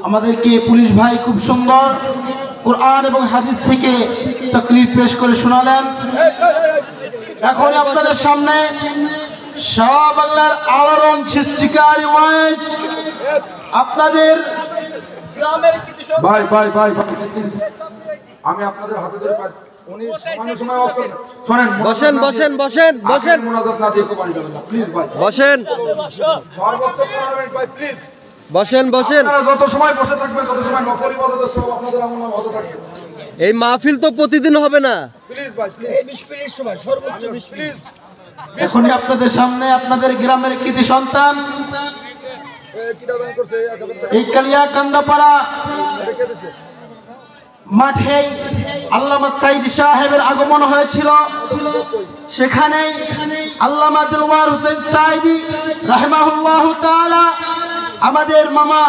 আমাদেরকে পুলিশ ভাই খুব সুন্দর কোরআন এবং হাদিস থেকে তাকরীর পেশ করে শোনালেন। এখন আপনাদের সামনে শাহ বাংলার আলোড়ন সৃষ্টিকারী ওয়াজ আপনাদের গ্রামের ভাই ভাই ভাই আমি আপনাদের হাতে ধরে উনি সামান্য সময় অফ করেন। শুনেন, বসেন বসেন বসেন বসেন, মুনাজাত না দিয়ে কোপানি যাবেন না প্লিজ ভাই। বসেন সর্বোচ্চ 15 মিনিট ভাই প্লিজ বসেন বসেন। আপনারা যত সময় বসে থাকবেন তত সময় নকল ইবাদতের সব আপনাদের আমল নামা হতে থাকবে। এই মাহফিল তো প্রতিদিন হবে না, প্লিজ ভাই প্লিজ 20 মিনিট সময় সর্বোচ্চ 20 প্লিজ। এখনই আপনাদের সামনে আপনাদের গ্রামের কৃতি সন্তান কিটা দান করছে 1000 টাকা এই কালিয়া কান্দাপাড়া রেখে দিয়েছে। মাঠে আল্লামা সাইদি সাহেবের আগমন হয়েছিল। সেখানে আল্লামা দিলওয়ার হোসেন সাইদি রাহিমাহুল্লাহু তাআলা আমাদের মামা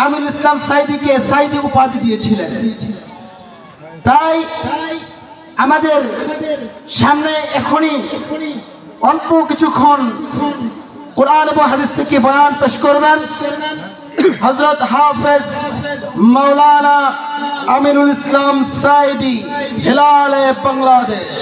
আমিনুল ইসলাম সাইদিকে সাইদি উপাধি দিয়েছিলেন। তাই আমাদের সামনে এখনই অল্প কিছুক্ষণ কোরআন এবং হাদিস থেকে বয়ান পেশ করবেন হযরত হাফেজ মাওলানা আমিনুল ইসলাম সাইদি হিলালে বাংলাদেশ।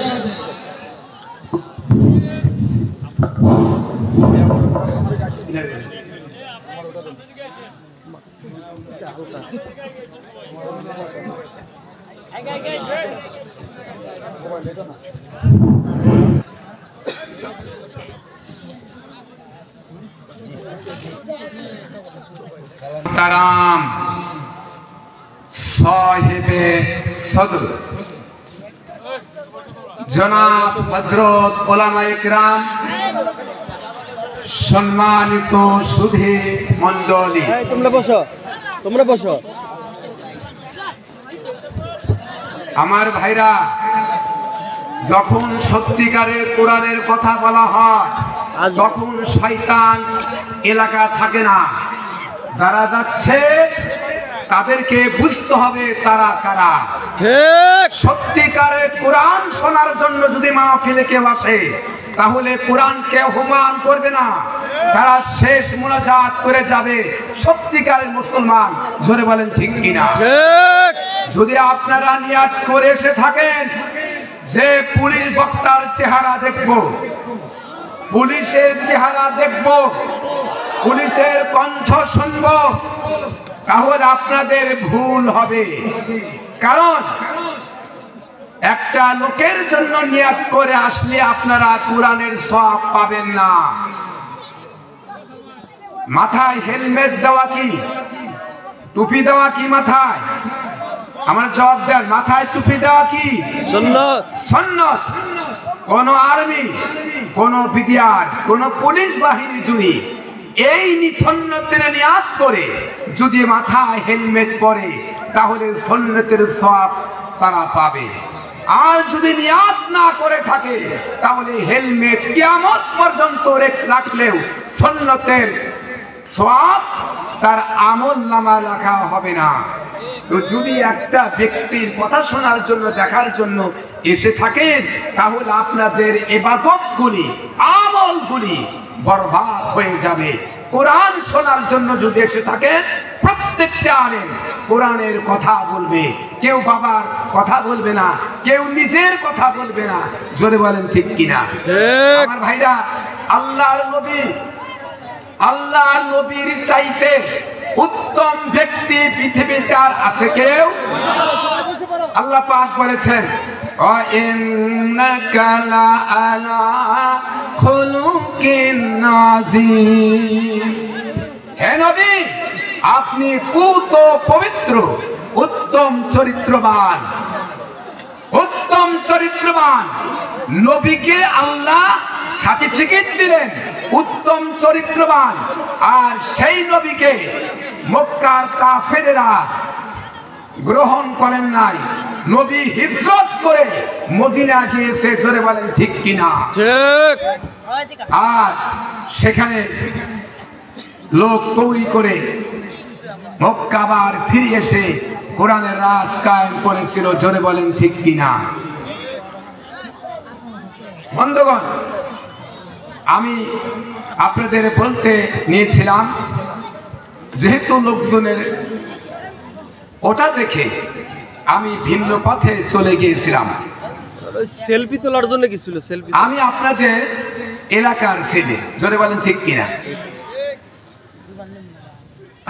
তারাম সাহেবে সদর জনাব হযরত উলামায়ে কিরাম, সম্মানিত সুধী মণ্ডলী, তোমরা বসো তোমরা বসো। আমার ভাইরা, যখন সত্যিকারের কোরআনের কথা বলা হয় তখন শয়তান এলাকা থাকে না। যারা যাচ্ছে তাদেরকে বুঝতে হবে তারা কারা। ঠিক, সত্যিকারের কোরআন শোনার জন্য যদি মাহফিলে কেউ আসে তাহলে কোরআনকে অপমান করবে না, তারা শেষ মুনাজাত করে যাবে। সত্যিকারের মুসলমান, জোরে বলেন ঠিক কিনা? ঠিক। যদি আপনারা নিয়াত করে এসে থাকেন যে পুলিশ বক্তার চেহারা দেখব, পুলিশের চেহারা দেখব, পুলিশের কণ্ঠ শুনব, তাহলে আপনাদের ভুল হবে। কারণ একটা লোকের জন্য নিয়াত করে আসলে আপনারা কোরআনের সওয়াব পাবেন না। মাথায় হেলমেট দেওয়া কি, টুপি দেওয়া কি মাথায়? আমার জবাব দেন, মাথায় টুপি দেওয়া কি সুন্নাত? সুন্নাত। কোন আর্মি, কোন বিডিআর, কোন পুলিশ বাহিনী যদি এই সুন্নতের নিয়াত করে যদি মাথায় হেলমেট পরে তাহলে সুন্নতের সওয়াব তারা পাবে। আর যদি নিয়াত না করে থাকে তাহলে হেলমেট কিয়ামত পর্যন্ত রাখলেও সুন্নতের সওয়াব তার আমলনামা লেখা হবে না। তো যদি একটা ব্যক্তির কথা শোনার জন্য, দেখার জন্য এসে থাকেন তাহলে আপনাদের ইবাদতগুলি, আমলগুলি বরবাদ হয়ে যাবে। কোরআন শোনার জন্য যদি এসে থাকেন, প্রত্যেকটা আলেম কোরআনের কথা বলবে, কেউ বাবার কথা বলবে না, কেউ নিজের কথা বলবে না। জোরে বলেন ঠিক কিনা? ঠিক। আমার ভাইরা, আল্লাহর নবীর চাইতে উত্তম ব্যক্তি পৃথিবীতে আর আছে কেউ? আল্লাহ পাক বলেছেন, ওয়া ইন্নাকা লাআলা খুলুকিন নাযীম। হে নবী, আপনি পুত পবিত্র, উত্তম চরিত্রবান। উত্তম চরিত্রবান নবীকে আল্লাহ সার্টিফিকেট দিলেন উত্তম চরিত্রবান। আর সেই নবীকে মক্কার কাফেরেরা গ্রহণ করেন নাই। নবী হিজরত করে মদিনা গিয়েছে। জোরে বলেন ঠিক কিনা? ঠিক। আর সেখানে লোক তৈরি করে মক্কা আবার ফিরে এসে কোরআনের রাজ কায়েম করেছিল। জোরে বলেন ঠিক কিনা? বন্ধুগণ, আমি আপনাদের বলতে নিয়েছিলাম, যেহেতু লোকজনের ওটা দেখে আমি ভিন্ন পথে চলে গিয়েছিলাম। সেলফি তোলার জন্য কি ছিল? সেলফি আমি আপনাদের এলাকার ছেলে, জোরে বলেন ঠিক কিনা?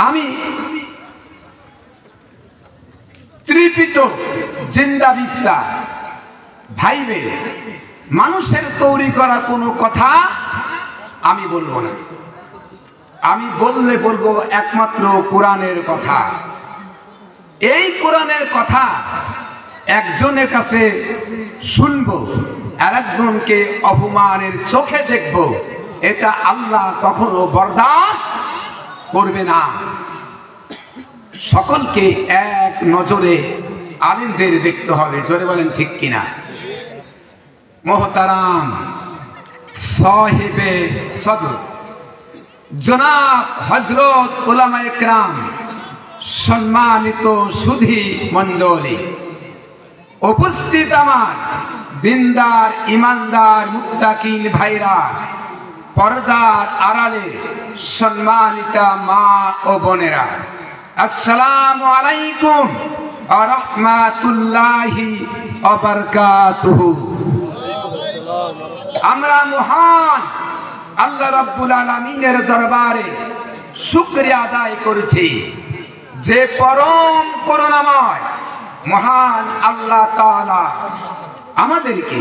আমি ত্রিপিত জিন্দা বিস্তা ভাইবে মানুষের তৈরি করা কোনো কথা আমি বলবো না। আমি বলবো একমাত্র কোরআনের কথা। এই কোরআনের কথা একজনের কাছে শুনবো আর একজনকে অপমানের চোখে দেখবো, এটা আল্লাহ কখনো বরদাস্ত করবে না। সকলকে এক নজরে আলেমদের দেখতে হবে, জোরে বলেন ঠিক কিনা? মোহতারাম সাহেবে সদর জনাব হযরত উলামা ইকরাম, সম্মানিত সুধী মণ্ডলী, উপস্থিত আমার দিনদার ইমানদার মুত্তাকিন ভাইরা, পর্দার আড়ালে সম্মানিতা মা ও বোনেরা, আসসালামু আলাইকুম ওয়া রাহমাতুল্লাহি ওয়া বারাকাতুহু। আমরা মহান আল্লাহ রাব্বুল আলামিনের দরবারে শুকরিয়া আদায় করেছি, যে পরম করুণাময় মহান আল্লাহ তাআলা আমাদেরকে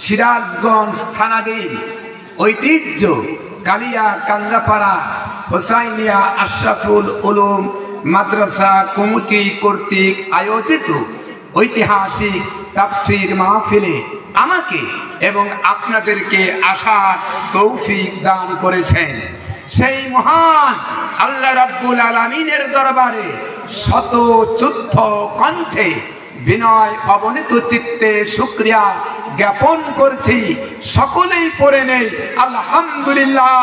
সিরাজগঞ্জ থানাধীন ঐতিহ্য কালিয়া কান্দাপাড়া হোসাইনিয়া আশরাফুল উলুম মাদ্রাসা কমিটি কর্তৃক আয়োজিত ঐতিহাসিক তাফসীর মাহফিলে আমাকে এবং আপনাদেরকে আসার তৌফিক দান করেছেন। সেই মহান আল্লাহ রাব্বুল আলামিনের দরবারে শত যুদ্ধ কণ্ঠে বিনয় অবনীত চিত্তে শুকরিয়া জ্ঞাপন করছি। সকলেই পড়ে নেই আলহামদুলিল্লাহ।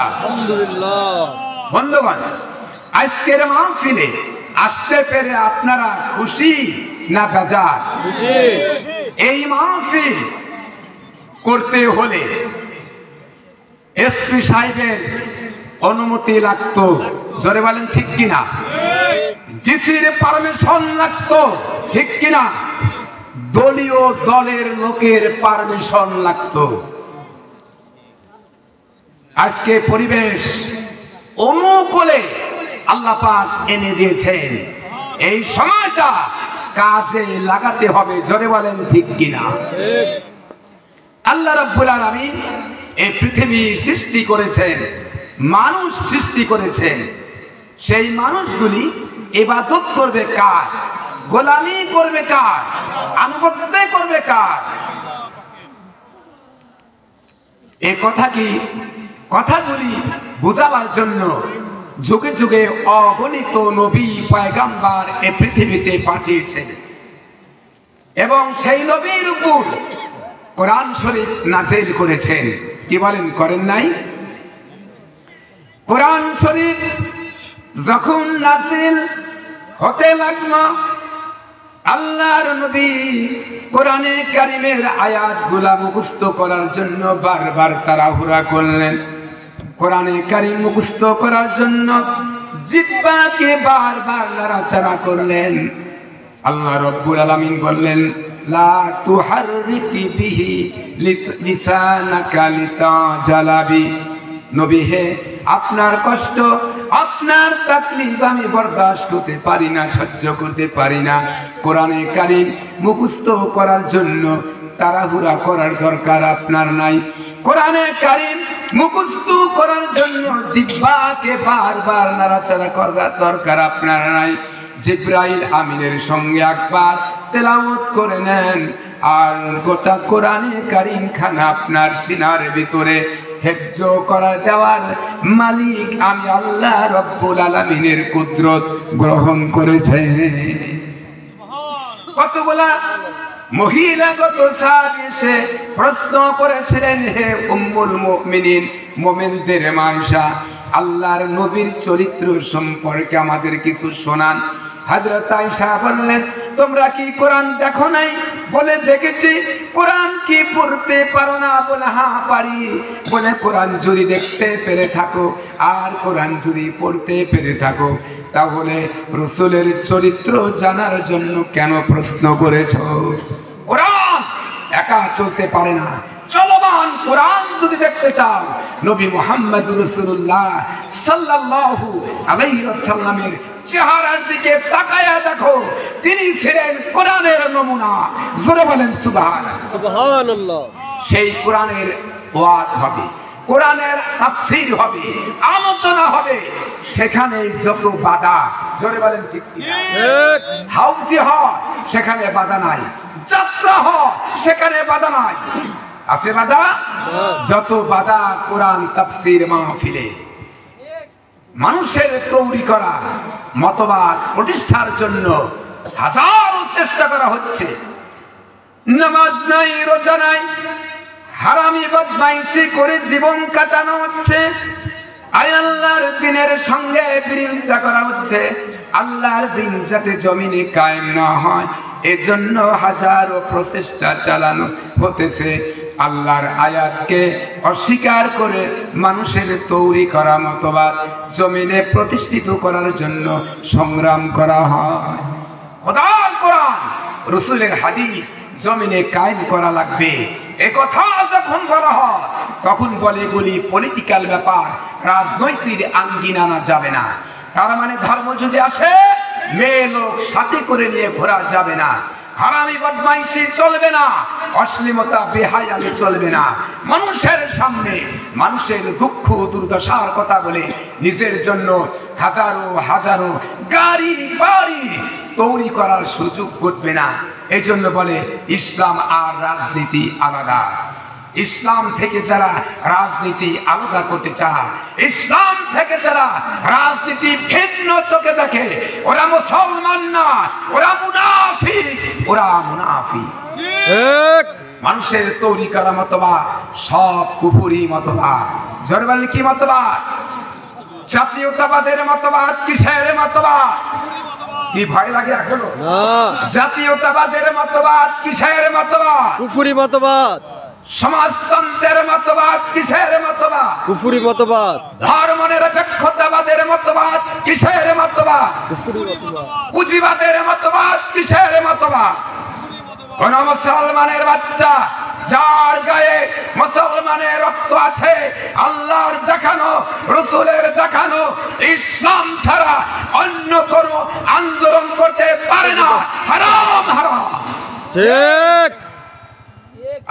আলহামদুলিল্লাহ। বন্ধুগণ, আজকের মাহফিলে আসতে পেরে আপনারা খুশি না বেজার? খুশি। এই মাহফিল করতে হলে এসপি সাহেবের অনুমতি লাগতো, জোরে বলেন ঠিক কিনা? ডিসির পারমিশন লাগতো, ঠিক কিনা? দলীয় দলের লোকের পারমিশন লাগতো। আজকে পরিবেশ অনুকূলে আল্লাহ পাক এনে দিয়েছেন, এই সময়টা কাজে লাগাতে হবে, জোরে বলেন ঠিক কিনা? আল্লাহ রাব্বুল আলামিন এই পৃথিবী সৃষ্টি করেছেন, মানুষ সৃষ্টি করেছেন। সেই মানুষগুলি ইবাদত করবে কার? গোলামি করবে কার? আনুগত্য করবে কার? এই কথাগুলি বোঝাবার জন্য যুগে যুগে অগণিত নবী পয়গাম্বার এই পৃথিবীতে পাঠিয়েছেন এবং সেই নবীর উপর কোরআন শরীফ নাযিল করেছেন। কি বলেন, করেন নাই? কোরআন শরীফ যখন নাযিল হতে লাগলো, আল্লাহর নবী কোরআনে কারিমের আয়াতগুলা মুখস্থ করার জন্য বারবার তাড়াহুড়া করলেন। কোরআনে কারিম মুখস্থ করার জন্য জিহ্বাকে বারবার নাড়াচাড়া করলেন। আল্লাহ রাব্বুল আলামিন বললেন, লা তুহাররিক বিহি লিসানাকা লিতাজালা বি। নবী হে, আপনার কষ্ট, আপনার তাকলীফ আমি বরদাস্ত করতে পারি না, সহ্য করতে পারি না। কোরআনে কারীম মুখস্থ করার জন্য তাড়াহুড়া করার দরকার আপনার নাই। কোরআনে কারীম মুখস্থ করার জন্য জিহ্বাকে বারবার নাড়াচাড়া করার দরকার আপনার নাই। জিবরাইল আমিনের সঙ্গে একবার তেলাওয়াত করে নেন, আর গোটা কোরআনে কারীম খানা আপনার সিনার ভিতরে হেফজ করা দেওয়ার মালিক আমি আল্লাহ রাব্বুল আলামিনের কুদরত গ্রহণ করেছে। কতগুলা মহিলাগত সাহাবী প্রশ্ন করেছিলেন, হে উম্মুল মুমিনিন, মুমিনদের মায়েশা, আল্লাহর নবীর চরিত্র সম্পর্কে আমাদের কিছু শোনান। হযরত আয়েশা বললেন, তোমরা কি কোরআন দেখো নাই? বলে দেখেছি। কোরআন কি পড়তে পারো না? বলে হ্যাঁ পারি। বলে কোরআন যদি দেখতে পেরে থাকো আর কোরআন যদি পড়তে পেরে থাকো তাহলে রাসূলের চরিত্র জানার জন্য কেন প্রশ্ন করেছো? কোরআন একা চলতে পারে না, চলমান কোরআন যদি দেখতে চাও নবী মুহাম্মদ রাসূলুল্লাহ সাল্লাল্লাহু আলাইহি ওয়াসাল্লামের চেহারার দিকে তাকায়া দেখো, তিনি ছিলেন কোরআনের নমুনা। জোরে বলেন সুবহানাল্লাহ। সুবহানাল্লাহ। সেই কোরআনের ওয়াজ হবে, কোরআনের তাফসীর হবে, আলোচনা হবে, সেখানে যত বাধা, জোরে বলেন ঠিক কিনা? ঠিক। হাউজি হয় সেখানে বাধা নাই, যাত্রা হয় সেখানে বাধা নাই, আছে বাধা? যত বাধা কোরআন তাফসীর মাহফিলে। মানুষের তৈরি করা মতবাদ প্রতিষ্ঠার জন্য হাজারো চেষ্টা করা হচ্ছে। নামাজ নাই, রোজা নাই, হারামি বদমাইশি করে জীবন কাটানো হচ্ছে। আয় আল্লাহর দিনের সঙ্গে বিরোধিতা করা হচ্ছে। আল্লাহর দিন যাতে জমিনে কায়েম না হয় এজন্য হাজারো প্রচেষ্টা চালানো হতেছে। আল্লাহর আয়াতকে অস্বীকার করে মানুষের তৈরি করা মতবাদ জমিনে প্রতিষ্ঠিত করার জন্য সংগ্রাম করা হয়। খোদার কোরআন, রাসূলের হাদিস জমিনে কায়েম করা লাগবে। এ কথা যখন বলা হয় তখন বলে এগুলি পলিটিক্যাল ব্যাপার, রাজনৈতিক আঙ্গিনা আনা যাবে না। তার মানে ধর্ম যদি আসে মেয়ে লোক সাথে করে নিয়ে ঘোরা যাবে না, হারামি বদমাইশি চলবে না, অশ্লীলতা বেহায়ালি চলবে না। মানুষের সামনে মানুষের দুঃখ দুর্দশার কথা বলে নিজের জন্য হাজারো হাজারো গাড়ি বাড়ি তৈরি করার সুযোগ ঘটবে না। এই জন্য বলে ইসলাম আর রাজনীতি আলাদা। ইসলাম থেকে যারা রাজনীতি আলাদা করতে চায়, ইসলাম থেকে যারা রাজনীতি ভিন্ন চোখে দেখে, ওরা মুসলমান না, ওরা মুনাফিক, ওরা মুনাফিক। ঠিক। মানুষের তৈরি করা মতবাদ সব কুফরি মতবাদ। জোরে বলেন কি মতবাদ? জাতীয়তাবাদের মতবাদ কিসের মতবাদ? কি ভয় লাগে এখনো? না। জাতীয়তাবাদের মতবাদ কিসের মতবাদ? কুফরি মতবাদ। সমাজতন্ত্রের মতবাদ কিসের মতবাদ? কুফরি মতবাদ। ধর্মনিরপেক্ষতাবাদের মতবাদ কিসের মতবাদ? কুফরি মতবাদ। পুঁজিবাদের মতবাদ কিসের মতবাদ? কোন মুসলমানের বাচ্চা যার গায়ে মুসলমানের রক্ত আছে, আল্লাহর দেখানো রাসূলের দেখানো ইসলাম ছাড়া অন্য কোন আন্দোলন করতে পারে না। হারাম হারাম। ঠিক।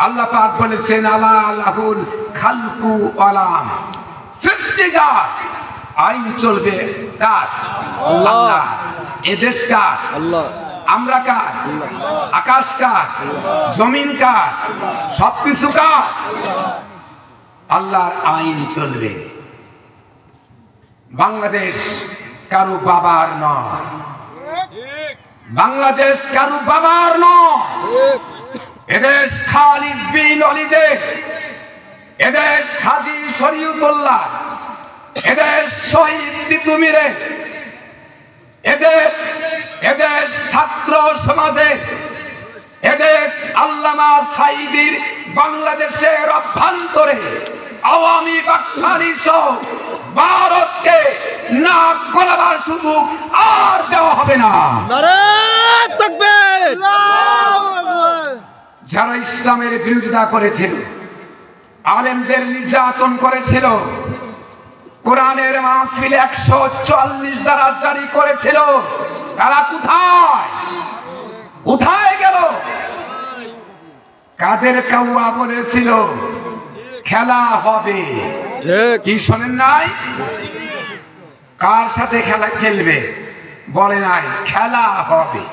আল্লাহ পাক বলেছেন আলা লাহুল খালকু ওয়ালাম, সৃষ্টি যার, আইন চলবে কার? আল্লাহ। এ দেশ কার? আল্লাহ। আমরা কার? আকাশ কার? জমিন কার? সবকিছু কার? আল্লাহর আইন চলবে। বাংলাদেশ কারো বাবার নয়, বাংলাদেশ কারো বাবার নয়। ঠিক। এদেশ খালিদ বিন ওয়ালিদের, এদেশ হাজী শরীয়তুল্লাহ, এদেশ শহীদ তিতুমিরের, এদেশ ছাত্র সমাজের, এদেশ আল্লামা সাঈদীর। বাংলাদেশের অভ্যন্তরে আওয়ামী বাকশালী সহ ভারতকে নাক গলাবার সুযোগ আর দেওয়া হবে না। নারে তাকবীর। আল্লাহু আকবার। যারা ইসলামের বিরোধিতা করেছিল, আলেমদের নির্যাতন করেছিল, কোরআনের মাহফিলে 144 দ্বারা জারি করেছিল, তারা কোথায় কোথায় গেল? কাদের কাউয়া বলেছিল খেলা হবে, ঠিক। কি শোনেন নাই? কার সাথে খেলা খেলবে বলে নাই, খেলা হবে।